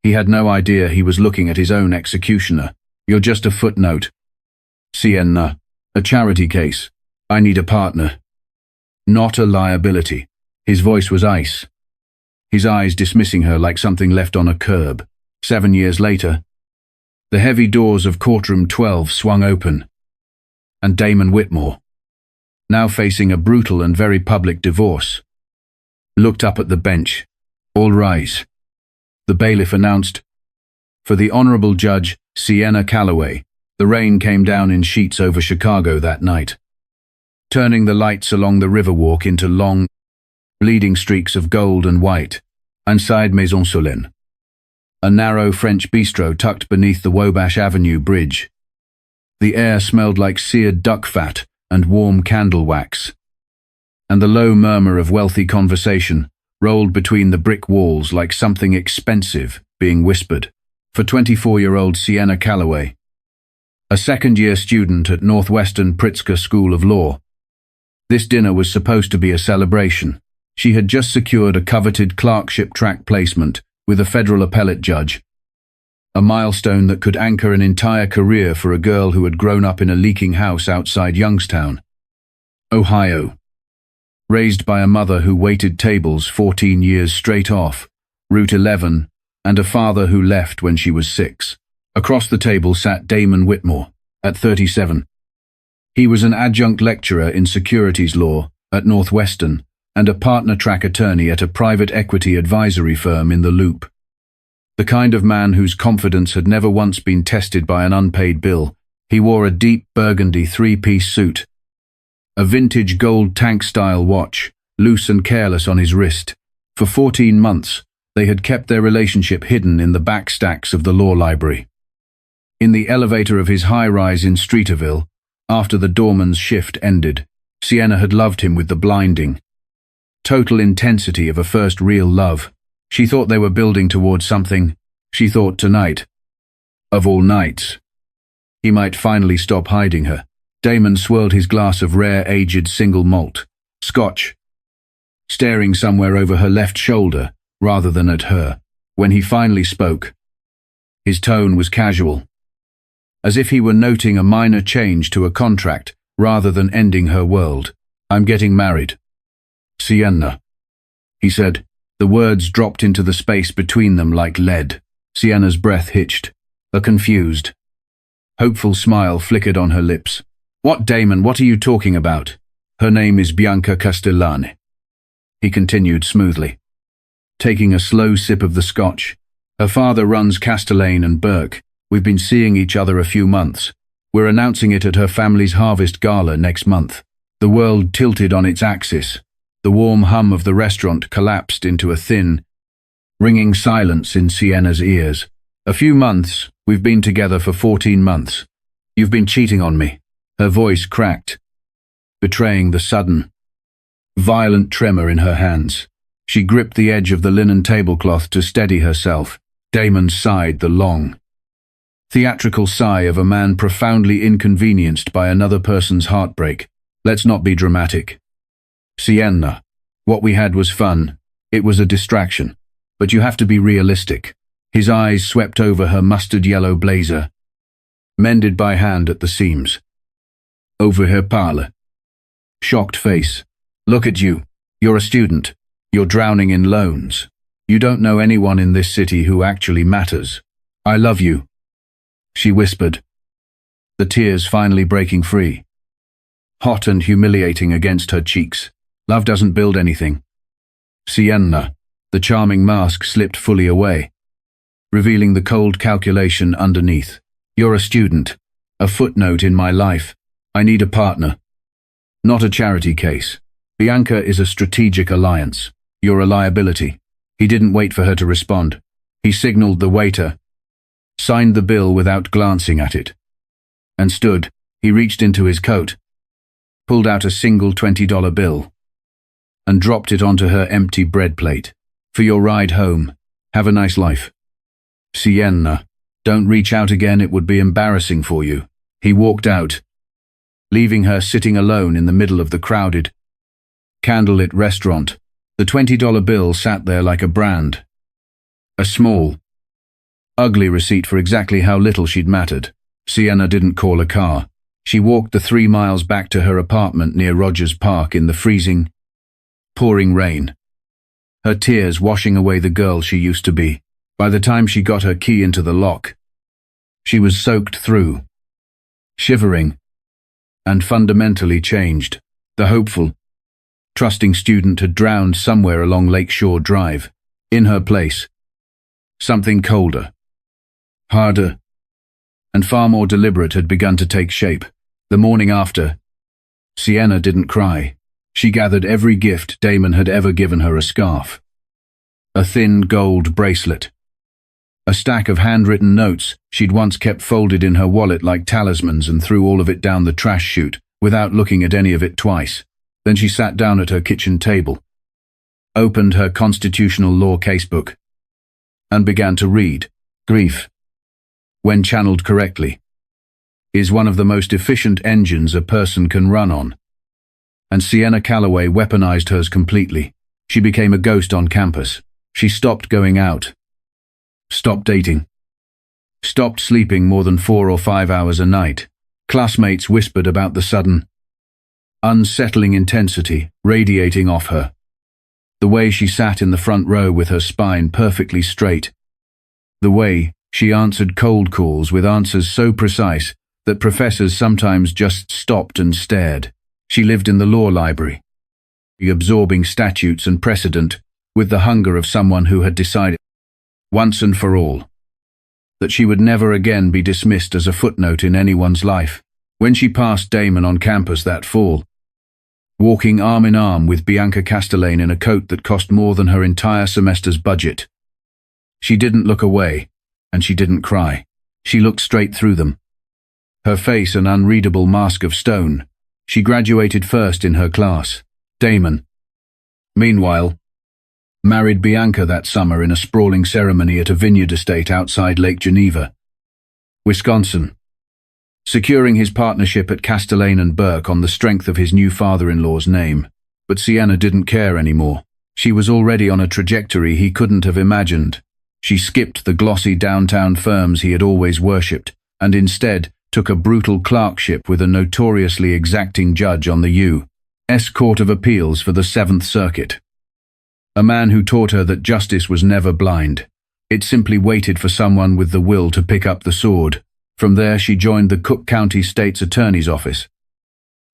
He had no idea he was looking at his own executioner. "You're just a footnote. Sienna, a charity case. I need a partner. Not a liability." His voice was ice, his eyes dismissing her like something left on a curb. 7 years later, the heavy doors of Courtroom 12 swung open, and Damon Whitmore, now facing a brutal and very public divorce, looked up at the bench. "All rise," the bailiff announced. For the Honorable Judge Sienna Calloway. The rain came down in sheets over Chicago that night, turning the lights along the Riverwalk into long, bleeding streaks of gold and white. Inside Maison Solène, a narrow French bistro tucked beneath the Wabash Avenue Bridge. The air smelled like seared duck fat and warm candle wax, and the low murmur of wealthy conversation rolled between the brick walls like something expensive being whispered. For 24-year-old Sienna Calloway, a second-year student at Northwestern Pritzker School of Law, this dinner was supposed to be a celebration. She had just secured a coveted clerkship track placement with a federal appellate judge, a milestone that could anchor an entire career for a girl who had grown up in a leaking house outside Youngstown, Ohio, raised by a mother who waited tables 14 years straight off Route 11, and a father who left when she was 6. Across the table sat Damon Whitmore, at 37. He was an adjunct lecturer in securities law at Northwestern and a partner-track attorney at a private equity advisory firm in the Loop. The kind of man whose confidence had never once been tested by an unpaid bill. He wore a deep burgundy three-piece suit, a vintage gold tank-style watch, loose and careless on his wrist. For 14 months, they had kept their relationship hidden in the back stacks of the law library. In the elevator of his high-rise in Streeterville, after the doorman's shift ended, Sienna had loved him with the blinding, total intensity of a first real love. She thought they were building towards something. She thought tonight, of all nights, he might finally stop hiding her. Damon swirled his glass of rare aged single malt Scotch, staring somewhere over her left shoulder rather than at her. When he finally spoke, his tone was casual, as if he were noting a minor change to a contract rather than ending her world. "I'm getting married, Sienna," he said. The words dropped into the space between them like lead. Sienna's breath hitched. A confused, hopeful smile flickered on her lips. "What, Damon, what are you talking about?" "Her name is Bianca Castellani," he continued smoothly, taking a slow sip of the scotch. "Her father runs Castellane and Burke. We've been seeing each other a few months. We're announcing it at her family's harvest gala next month." The world tilted on its axis. The warm hum of the restaurant collapsed into a thin, ringing silence in Sienna's ears. "A few months? We've been together for 14 months. You've been cheating on me." Her voice cracked, betraying the sudden, violent tremor in her hands. She gripped the edge of the linen tablecloth to steady herself. Damon sighed the long, theatrical sigh of a man profoundly inconvenienced by another person's heartbreak. "Let's not be dramatic, Sienna. What we had was fun. It was a distraction. But you have to be realistic." His eyes swept over her mustard-yellow blazer, mended by hand at the seams. Over her pallor, shocked face. "Look at you. You're a student. You're drowning in loans. You don't know anyone in this city who actually matters. I love you," she whispered, the tears finally breaking free, hot and humiliating against her cheeks. "Love doesn't build anything, Sienna." The charming mask slipped fully away, revealing the cold calculation underneath. "You're a student, a footnote in my life. I need a partner, not a charity case. Bianca is a strategic alliance. You're a liability." He didn't wait for her to respond. He signaled the waiter, signed the bill without glancing at it, and stood. He reached into his coat, pulled out a single $20 bill, and dropped it onto her empty bread plate. "For your ride home. Have a nice life, Sienna. Don't reach out again, it would be embarrassing for you." He walked out, leaving her sitting alone in the middle of the crowded, candlelit restaurant. The $20 bill sat there like a brand. A small, Ugly receipt for exactly how little she'd mattered. Sienna didn't call a car. She walked the 3 miles back to her apartment near Rogers Park in the freezing, pouring rain. Her tears washing away the girl she used to be. By the time she got her key into the lock, she was soaked through, shivering, and fundamentally changed. The hopeful, trusting student had drowned somewhere along Lakeshore Drive. In her place, something colder, harder, and far more deliberate had begun to take shape. The morning after, Sienna didn't cry. She gathered every gift Damon had ever given her: a scarf, a thin gold bracelet, a stack of handwritten notes she'd once kept folded in her wallet like talismans, and threw all of it down the trash chute without looking at any of it twice. Then she sat down at her kitchen table, opened her constitutional law casebook, and began to read. Grief, when channeled correctly, is one of the most efficient engines a person can run on. And Sienna Calloway weaponized hers completely. She became a ghost on campus. She stopped going out, stopped dating, stopped sleeping more than 4 or 5 hours a night. Classmates whispered about the sudden, unsettling intensity radiating off her. The way she sat in the front row with her spine perfectly straight. The way she answered cold calls with answers so precise that professors sometimes just stopped and stared. She lived in the law library, absorbing statutes and precedent with the hunger of someone who had decided, once and for all, that she would never again be dismissed as a footnote in anyone's life. When she passed Damon on campus that fall, walking arm in arm with Bianca Castellane in a coat that cost more than her entire semester's budget, she didn't look away, and she didn't cry. She looked straight through them, her face an unreadable mask of stone. She graduated first in her class. Damon, meanwhile, married Bianca that summer in a sprawling ceremony at a vineyard estate outside Lake Geneva, Wisconsin, securing his partnership at Castellane and Burke on the strength of his new father-in-law's name. But Sienna didn't care anymore. She was already on a trajectory he couldn't have imagined. She skipped the glossy downtown firms he had always worshipped, and instead took a brutal clerkship with a notoriously exacting judge on the U.S. Court of Appeals for the 7th Circuit. A man who taught her that justice was never blind. It simply waited for someone with the will to pick up the sword. From there she joined the Cook County State's Attorney's Office,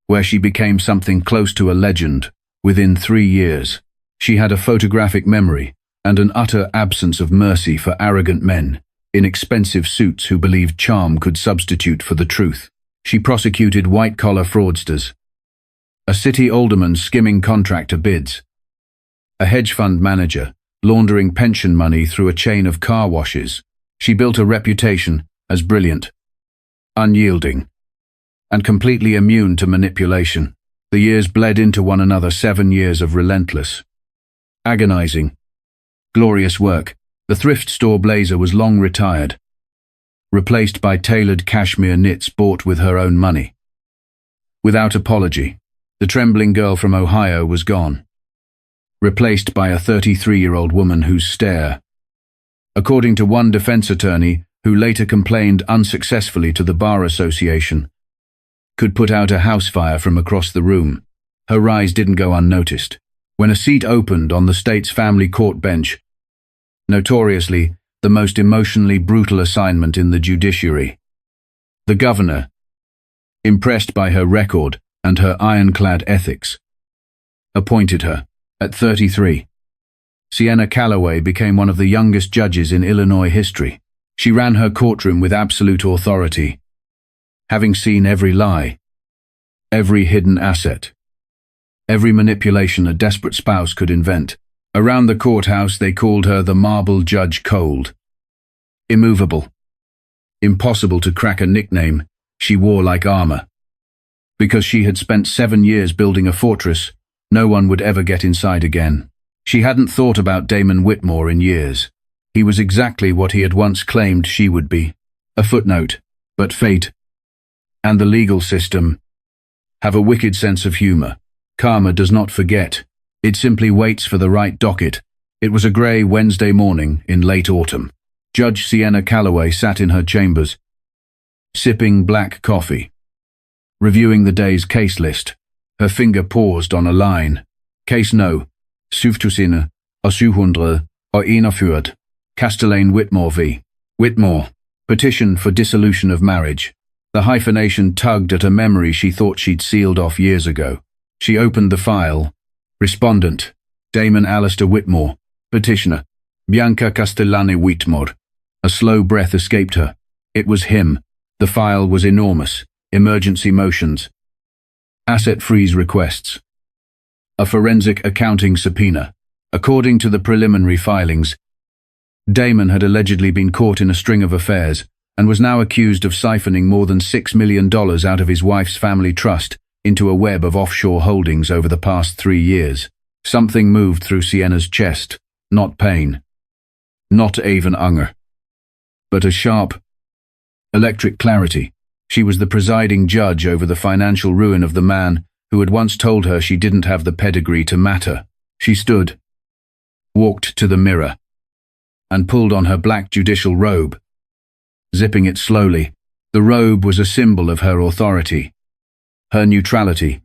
where she became something close to a legend. Within 3 years, she had a photographic memory and an utter absence of mercy for arrogant men in expensive suits who believed charm could substitute for the truth. She prosecuted white-collar fraudsters, a city alderman skimming contractor bids, a hedge fund manager laundering pension money through a chain of car washes. She built a reputation as brilliant, unyielding, and completely immune to manipulation. The years bled into one another, 7 years of relentless, agonizing, glorious work. The thrift store blazer was long retired, replaced by tailored cashmere knits bought with her own money. Without apology, the trembling girl from Ohio was gone, replaced by a 33-year-old woman whose stare, according to one defense attorney who later complained unsuccessfully to the Bar Association, could put out a house fire from across the room. Her rise didn't go unnoticed. When a seat opened on the state's family court bench, notoriously the most emotionally brutal assignment in the judiciary, the governor, impressed by her record and her ironclad ethics, appointed her. At 33, Sienna Calloway became one of the youngest judges in Illinois history. She ran her courtroom with absolute authority, having seen every lie, every hidden asset, every manipulation a desperate spouse could invent. Around the courthouse they called her the Marble Judge. Cold, immovable, impossible to crack a nickname she wore like armor. Because she had spent 7 years building a fortress, no one would ever get inside again. She hadn't thought about Damon Whitmore in years. He was exactly what he had once claimed she would be, a footnote. But fate and the legal system have a wicked sense of humor. Karma does not forget. It simply waits for the right docket. It was a grey Wednesday morning in late autumn. Judge Sienna Calloway sat in her chambers, sipping black coffee. Reviewing the day's case list, her finger paused on a line. Case No. 1741 Castellane Whitmore v. Whitmore. Petition for dissolution of marriage. The hyphenation tugged at a memory she thought she'd sealed off years ago. She opened the file. Respondent: Damon Alistair Whitmore. Petitioner: Bianca Castellane Whitmore. A slow breath escaped her. It was him. The file was enormous. Emergency motions. Asset freeze requests. A forensic accounting subpoena. According to the preliminary filings, Damon had allegedly been caught in a string of affairs and was now accused of siphoning more than $6 million out of his wife's family trust into a web of offshore holdings over the past 3 years. Something moved through Sienna's chest, not pain, not even anger, but a sharp, electric clarity. She was the presiding judge over the financial ruin of the man who had once told her she didn't have the pedigree to matter. She stood, walked to the mirror, and pulled on her black judicial robe, zipping it slowly. The robe was a symbol of her authority, her neutrality,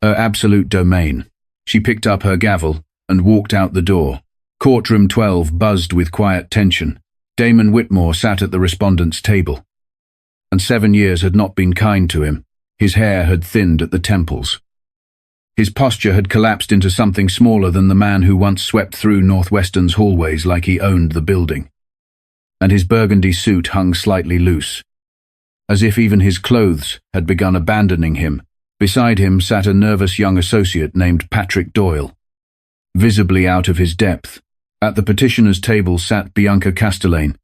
her absolute domain. She picked up her gavel and walked out the door. Courtroom 12 buzzed with quiet tension. Damon Whitmore sat at the respondent's table, and 7 years had not been kind to him. His hair had thinned at the temples. His posture had collapsed into something smaller than the man who once swept through Northwestern's hallways like he owned the building. And his burgundy suit hung slightly loose, as if even his clothes had begun abandoning him. Beside him sat a nervous young associate named Patrick Doyle, visibly out of his depth. At the petitioner's table sat Bianca Castellane,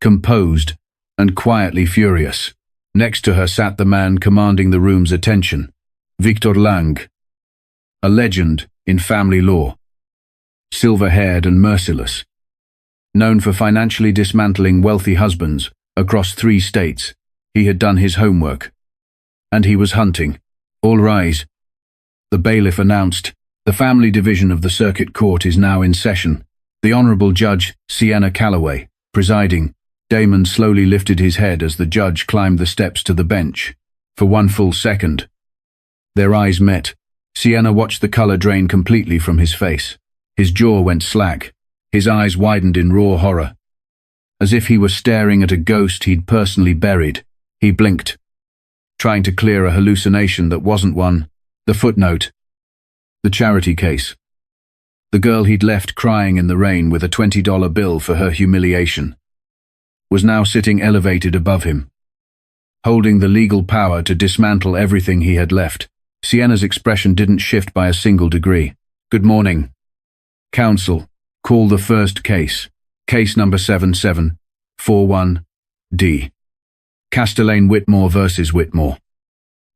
composed and quietly furious. Next to her sat the man commanding the room's attention, Victor Lang, a legend in family law, silver-haired and merciless, known for financially dismantling wealthy husbands across 3 states. He had done his homework, and he was hunting. All rise, the bailiff announced. The family division of the circuit court is now in session. The Honorable Judge Sienna Calloway, presiding. Damon slowly lifted his head as the judge climbed the steps to the bench. For 1 full second, their eyes met. Sienna watched the color drain completely from his face. His jaw went slack. His eyes widened in raw horror, as if he were staring at a ghost he'd personally buried. He blinked, trying to clear a hallucination that wasn't one. The footnote. The charity case. The girl he'd left crying in the rain with a $20 bill for her humiliation was now sitting elevated above him, holding the legal power to dismantle everything he had left. Sienna's expression didn't shift by a single degree. Good morning. Counsel, call the first case. Case number 7741D. Castellane Whitmore versus Whitmore.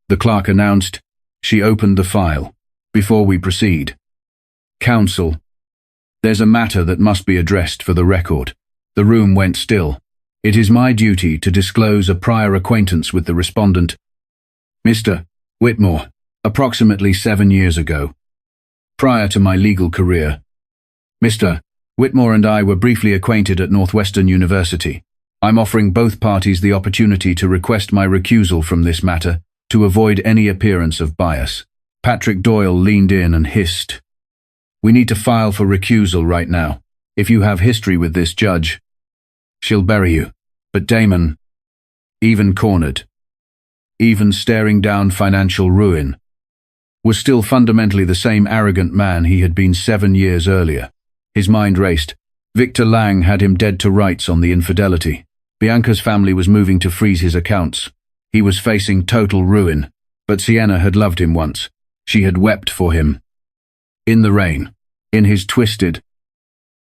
The clerk announced. She opened the file. Before we proceed, Counsel, there's a matter that must be addressed for the record. The room went still. It is my duty to disclose a prior acquaintance with the respondent, Mr. Whitmore, approximately 7 years ago. Prior to my legal career, Mr. Whitmore and I were briefly acquainted at Northwestern University. I'm offering both parties the opportunity to request my recusal from this matter to avoid any appearance of bias. Patrick Doyle leaned in and hissed. We need to file for recusal right now. If you have history with this judge, she'll bury you. But Damon, even cornered, even staring down financial ruin, was still fundamentally the same arrogant man he had been 7 years earlier. His mind raced. Victor Lang had him dead to rights on the infidelity. Bianca's family was moving to freeze his accounts. He was facing total ruin. But Sienna had loved him once. She had wept for him. In the rain. In his twisted,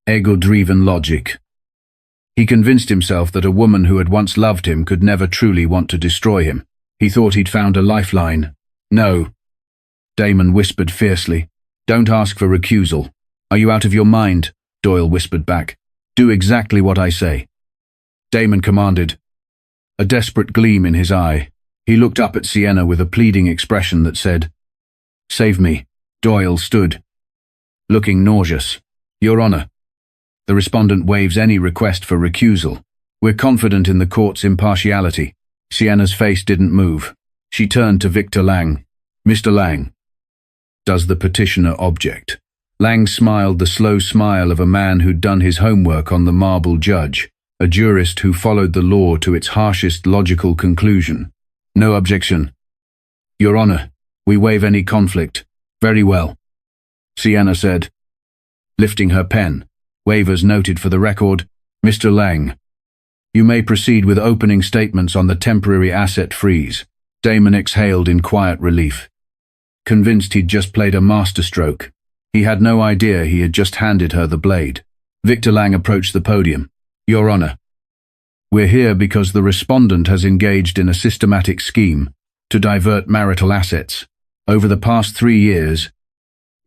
ego-driven logic. He convinced himself that a woman who had once loved him could never truly want to destroy him. He thought he'd found a lifeline. No. Damon whispered fiercely. Don't ask for recusal. Are you out of your mind? Doyle whispered back. Do exactly what I say. Damon commanded, a desperate gleam in his eye. He looked up at Sienna with a pleading expression that said, Save me. Doyle stood, looking nauseous. Your Honor, The respondent waives any request for recusal. We're confident in the court's impartiality. Sienna's face didn't move. She turned to Victor Lang. Mr. Lang, does the petitioner object? Lang smiled the slow smile of a man who'd done his homework on the marble judge, a jurist who followed the law to its harshest logical conclusion. No objection. Your Honor, we waive any conflict. Very well, Sienna said, lifting her pen. Waivers noted for the record. Mr. Lang, you may proceed with opening statements on the temporary asset freeze. Damon exhaled in quiet relief. Convinced he'd just played a masterstroke. He had no idea he had just handed her the blade. Victor Lang approached the podium. Your Honor, we're here because the respondent has engaged in a systematic scheme to divert marital assets. Over the past 3 years,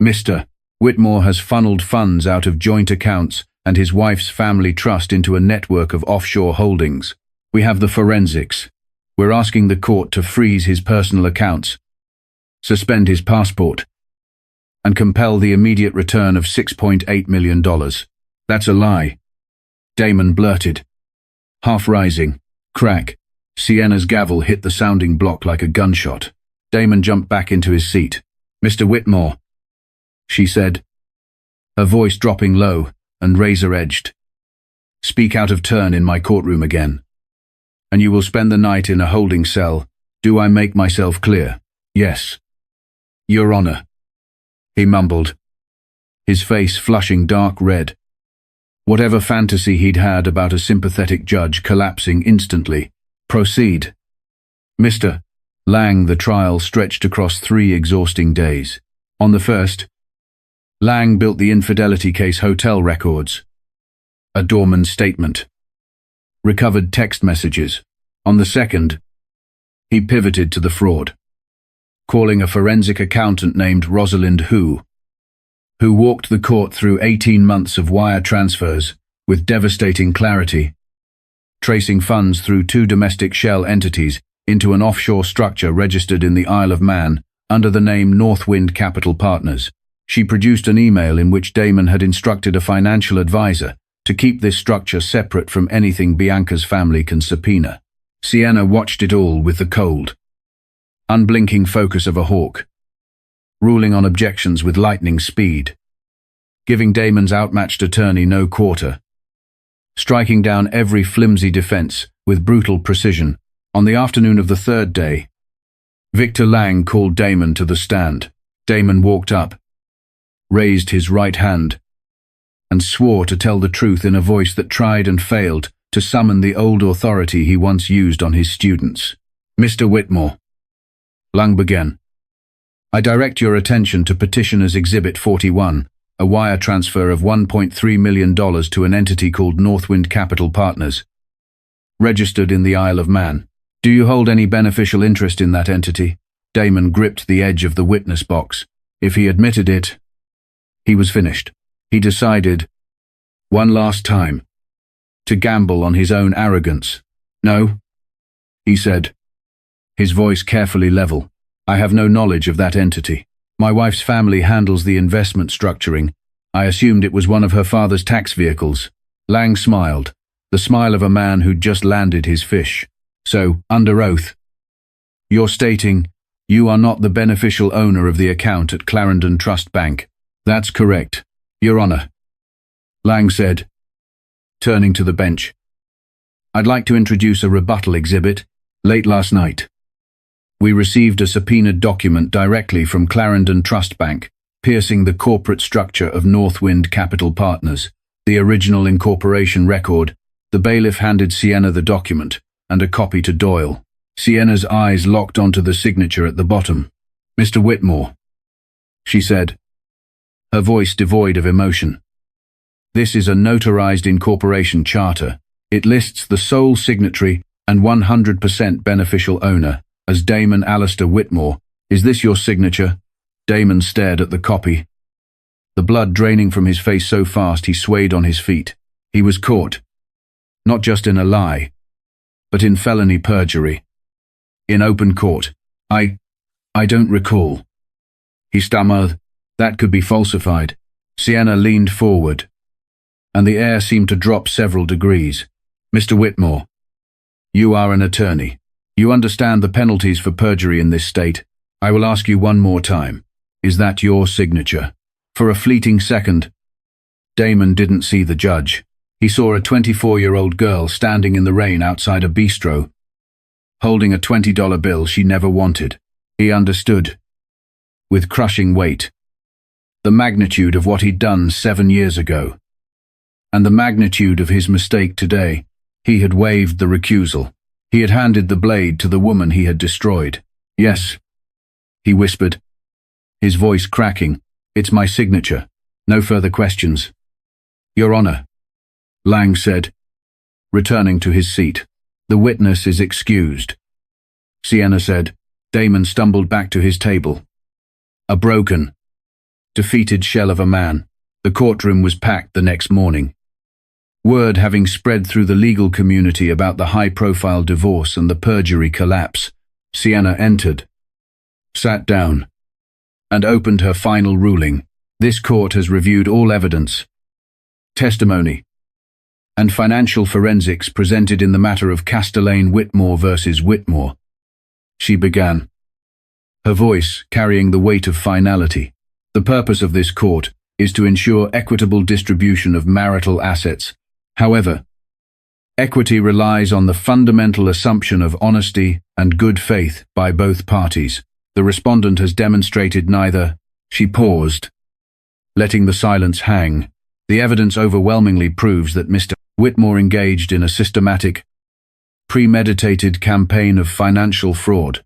Mr. Whitmore has funneled funds out of joint accounts and his wife's family trust into a network of offshore holdings. We have the forensics. We're asking the court to freeze his personal accounts, suspend his passport, and compel the immediate return of $6.8 million. That's a lie, Damon blurted. Half rising, crack, Sienna's gavel hit the sounding block like a gunshot. Damon jumped back into his seat. Mr. Whitmore, she said, her voice dropping low and razor-edged. Speak out of turn in my courtroom again, and you will spend the night in a holding cell. Do I make myself clear? Yes. Your Honor, he mumbled, his face flushing dark red. Whatever fantasy he'd had about a sympathetic judge collapsing instantly. Proceed. Mr. Lang, the trial stretched across 3 exhausting days. On the first, Lang built the infidelity case hotel records, a doorman's statement, recovered text messages. On the second, he pivoted to the fraud, calling a forensic accountant named Rosalind who walked the court through 18 months of wire transfers with devastating clarity, tracing funds through 2 domestic shell entities into an offshore structure registered in the Isle of Man under the name Northwind Capital Partners. She produced an email in which Damon had instructed a financial advisor to keep this structure separate from anything Bianca's family can subpoena. Sienna watched it all with the cold, unblinking focus of a hawk, ruling on objections with lightning speed, giving Damon's outmatched attorney no quarter, striking down every flimsy defense with brutal precision. On the afternoon of the 3rd day, Victor Lang called Damon to the stand. Damon walked up, raised his right hand, and swore to tell the truth in a voice that tried and failed to summon the old authority he once used on his students. Mr. Whitmore, Lang began, I direct your attention to Petitioner's Exhibit 41, a wire transfer of $1.3 million to an entity called Northwind Capital Partners, registered in the Isle of Man. Do you hold any beneficial interest in that entity? Damon gripped the edge of the witness box. If he admitted it, he was finished. He decided, one last time, to gamble on his own arrogance. No, he said, his voice carefully level. I have no knowledge of that entity. My wife's family handles the investment structuring. I assumed it was one of her father's tax vehicles. Lang smiled, the smile of a man who'd just landed his fish. So, under oath, you're stating you are not the beneficial owner of the account at Clarendon Trust Bank. That's correct, Your Honor, Lang said, turning to the bench. I'd like to introduce a rebuttal exhibit. Late last night, we received a subpoenaed document directly from Clarendon Trust Bank, piercing the corporate structure of Northwind Capital Partners, the original incorporation record. The bailiff handed Sienna the document, and a copy to Doyle. Sienna's eyes locked onto the signature at the bottom. Mr. Whitmore, she said, her voice devoid of emotion. This is a notarized incorporation charter. It lists the sole signatory and 100% beneficial owner as Damon Alistair Whitmore. Is this your signature? Damon stared at the copy, the blood draining from his face so fast he swayed on his feet. He was caught, not just in a lie, but in felony perjury. In open court. I don't recall. He stammered. That could be falsified. Sienna leaned forward, and the air seemed to drop several degrees. "Mr. Whitmore, you are an attorney. You understand the penalties for perjury in this state. I will ask you one more time. Is that your signature?" For a fleeting second, Damon didn't see the judge. He saw a 24-year-old girl standing in the rain outside a bistro, holding a $20 bill she never wanted. He understood, with crushing weight, the magnitude of what he'd done 7 years ago, and the magnitude of his mistake today. He had waived the recusal. He had handed the blade to the woman he had destroyed. "Yes," he whispered, his voice cracking. "It's my signature. No further questions." "Your Honor," Lang said, returning to his seat. "The witness is excused," Sienna said. Damon stumbled back to his table. A broken, defeated shell of a man. The courtroom was packed the next morning. Word having spread through the legal community about the high-profile divorce and the perjury collapse, Sienna entered, sat down, and opened her final ruling. "This court has reviewed all evidence, testimony, and financial forensics presented in the matter of Castellane Whitmore versus Whitmore," she began, her voice carrying the weight of finality. "The purpose of this court is to ensure equitable distribution of marital assets. However, equity relies on the fundamental assumption of honesty and good faith by both parties. The respondent has demonstrated neither." She paused, letting the silence hang. "The evidence overwhelmingly proves that Mr. Whitmore engaged in a systematic, premeditated campaign of financial fraud,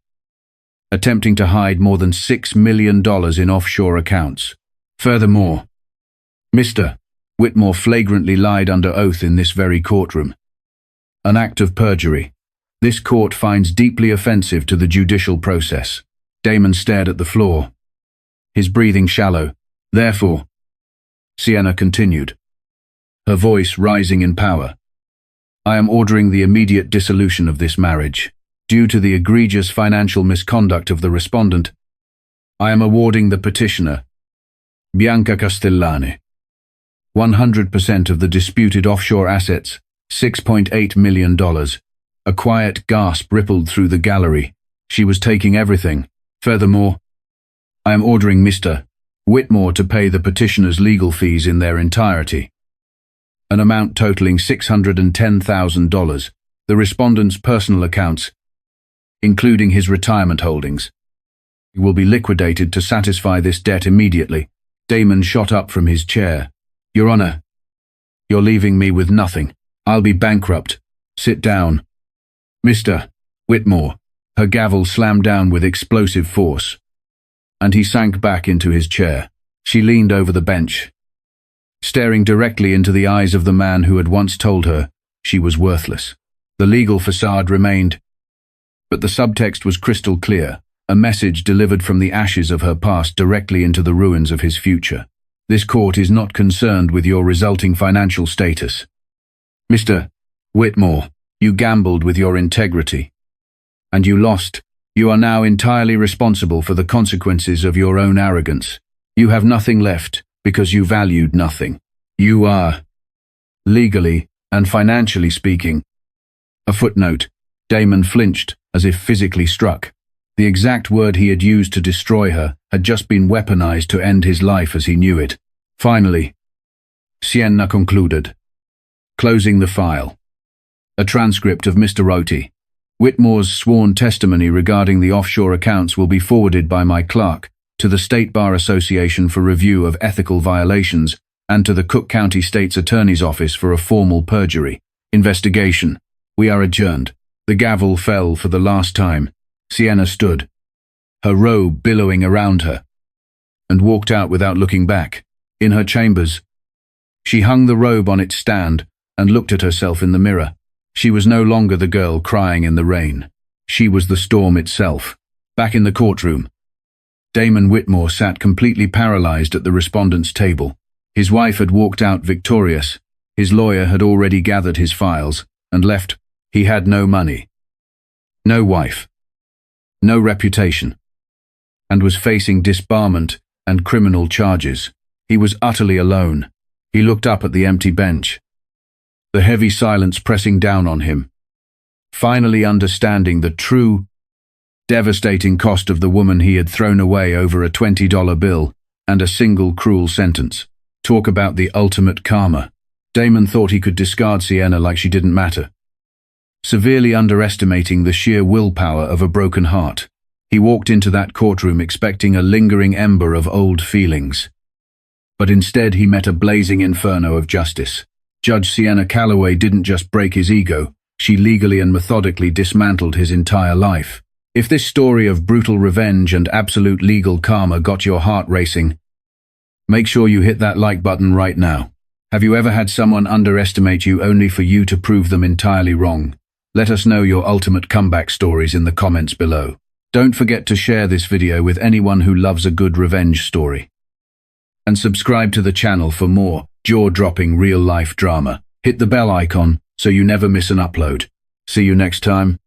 attempting to hide more than $6 million in offshore accounts. Furthermore, Mr. Whitmore flagrantly lied under oath in this very courtroom. An act of perjury. This court finds deeply offensive to the judicial process." Damon stared at the floor, his breathing shallow. "Therefore," Sienna continued, her voice rising in power, "I am ordering the immediate dissolution of this marriage. Due to the egregious financial misconduct of the respondent, I am awarding the petitioner, Bianca Castellane, 100% of the disputed offshore assets, $6.8 million. A quiet gasp rippled through the gallery. She was taking everything. "Furthermore, I am ordering Mr. Whitmore to pay the petitioner's legal fees in their entirety, an amount totaling $610,000, the respondent's personal accounts, including his retirement holdings, will be liquidated to satisfy this debt immediately." Damon shot up from his chair. "Your Honor, you're leaving me with nothing. I'll be bankrupt. Sit down." "Mr. Whitmore." Her gavel slammed down with explosive force, and he sank back into his chair. She leaned over the bench, staring directly into the eyes of the man who had once told her she was worthless. The legal facade remained, but the subtext was crystal clear, a message delivered from the ashes of her past directly into the ruins of his future. "This court is not concerned with your resulting financial status. Mr. Whitmore, you gambled with your integrity, and you lost. You are now entirely responsible for the consequences of your own arrogance. You have nothing left because you valued nothing. You are, legally and financially speaking." A footnote. Damon flinched as if physically struck. The exact word he had used to destroy her had just been weaponized to end his life as he knew it. "Finally," Sienna concluded, closing the file, "a transcript of Mr. Whitmore's sworn testimony regarding the offshore accounts will be forwarded by my clerk to the State Bar Association for review of ethical violations and to the Cook County State's Attorney's Office for a formal perjury investigation. We are adjourned." The gavel fell for the last time. Sienna stood, her robe billowing around her, and walked out without looking back. In her chambers, she hung the robe on its stand and looked at herself in the mirror. She was no longer the girl crying in the rain. She was the storm itself. Back in the courtroom, Damon Whitmore sat completely paralyzed at the respondent's table. His wife had walked out victorious. His lawyer had already gathered his files and left. He had no money, no wife, no reputation, and was facing disbarment and criminal charges. He was utterly alone. He looked up at the empty bench, the heavy silence pressing down on him. Finally understanding the true, devastating cost of the woman he had thrown away over a $20 bill and a single cruel sentence. Talk about the ultimate karma. Damon thought he could discard Sienna like she didn't matter, severely underestimating the sheer willpower of a broken heart. He walked into that courtroom expecting a lingering ember of old feelings. But instead he met a blazing inferno of justice. Judge Sienna Calloway didn't just break his ego, she legally and methodically dismantled his entire life. If this story of brutal revenge and absolute legal karma got your heart racing, make sure you hit that like button right now. Have you ever had someone underestimate you only for you to prove them entirely wrong? Let us know your ultimate comeback stories in the comments below. Don't forget to share this video with anyone who loves a good revenge story. And subscribe to the channel for more jaw-dropping real-life drama. Hit the bell icon so you never miss an upload. See you next time.